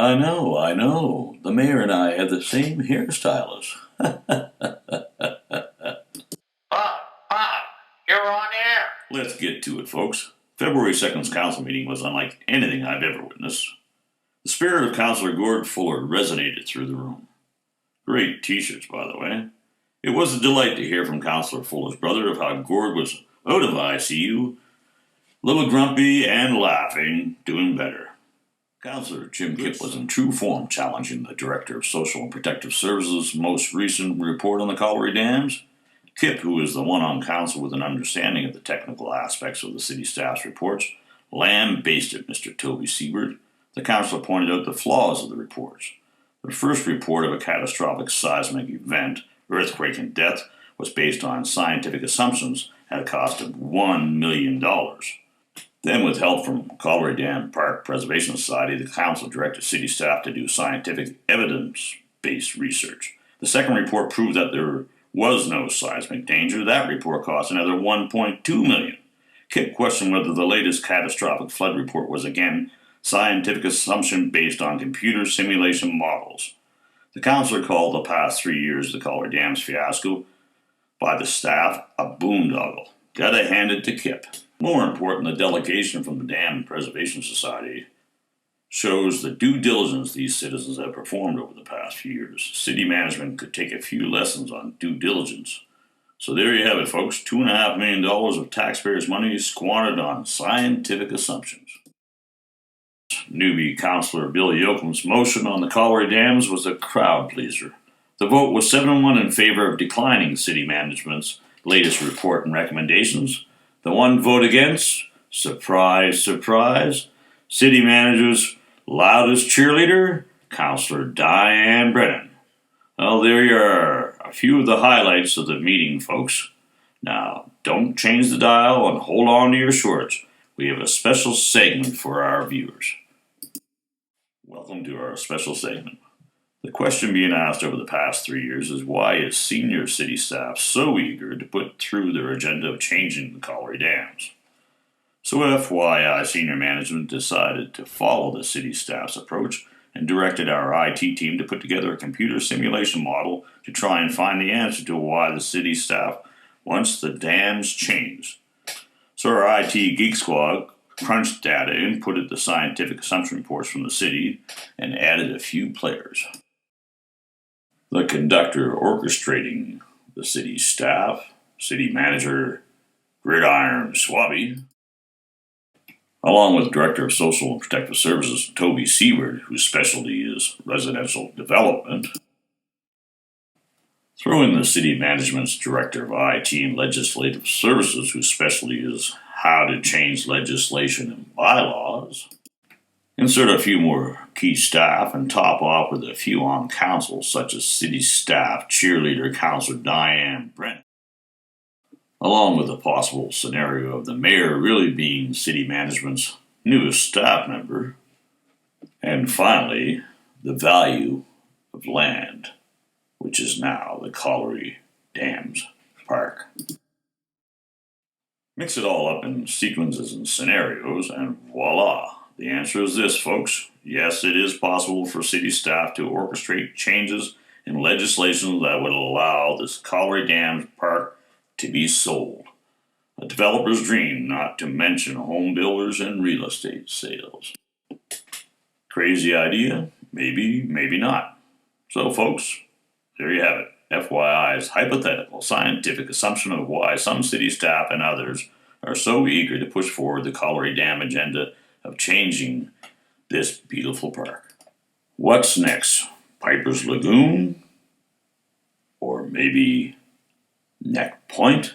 I know. The mayor and I have the same hairstylist. Bob, you're on air. Let's get to it, folks. February 2nd's council meeting was unlike anything I've ever witnessed. The spirit of Councillor Gord Fuller resonated through the room. Great t-shirts, by the way. It was a delight to hear from Councillor Fuller's brother of how Gord was out of ICU, little grumpy and laughing, doing better. Councillor Jim Kipp was in true form, challenging the Director of Social and Protective Services' most recent report on the colliery dams. Kipp, who is the one on council with an understanding of the technical aspects of the city staff's reports, lambasted Mr. Toby Siebert. The councillor pointed out the flaws of the reports. The first report of a catastrophic seismic event, earthquake and death, was based on scientific assumptions at a cost of $1 million. Then, with help from Colliery Dam Park Preservation Society, the council directed city staff to do scientific evidence-based research. The second report proved that there was no seismic danger. That report cost another $1.2 million. Kipp questioned whether the latest catastrophic flood report was again scientific assumption based on computer simulation models. The councillor called the past 3 years of the Colliery Dam's fiasco by the staff a boondoggle. Gotta hand it to Kipp. More important, the delegation from the Dam Preservation Society shows the due diligence these citizens have performed over the past few years. City management could take a few lessons on due diligence. So there you have it, folks. $2.5 million of taxpayers' money squandered on scientific assumptions. Newbie Councillor Bill Yoakum's motion on the colliery dams was a crowd pleaser. The vote was 7-1 in favor of declining city management's latest report and recommendations. The one vote against, surprise, surprise, city manager's loudest cheerleader, Councillor Diane Brennan. Well, there you are, a few of the highlights of the meeting, folks. Now, don't change the dial and hold on to your shorts. We have a special segment for our viewers. Welcome to our special segment. The question being asked over the past 3 years is, why is senior city staff so eager to put through their agenda of changing the colliery dams? So FYI senior management decided to follow the city staff's approach and directed our IT team to put together a computer simulation model to try and find the answer to why the city staff wants the dams changed. So our IT Geek Squad crunched data, inputted the scientific assumption reports from the city, and added a few players. The conductor orchestrating the city staff, city manager Gridiron Swabby, along with Director of Social and Protective Services Toby Siebert, whose specialty is residential development, throw in the city management's Director of IT and Legislative Services, whose specialty is how to change legislation and bylaws, insert a few more key staff, and top off with a few on council, such as city staff cheerleader Councillor Diane Brennan, along with the possible scenario of the mayor really being city management's newest staff member, and finally, the value of land, which is now the Colliery Dams Park. Mix it all up in sequences and scenarios, and voila! The answer is this, folks. Yes, it is possible for city staff to orchestrate changes in legislation that would allow this Colliery Dams Park to be sold. A developer's dream, not to mention home builders and real estate sales. Crazy idea? Maybe, maybe not. So, folks, there you have it. FYI's hypothetical scientific assumption of why some city staff and others are so eager to push forward the colliery dam agenda of changing this beautiful park. What's next? Piper's Lagoon? Or maybe Neck Point?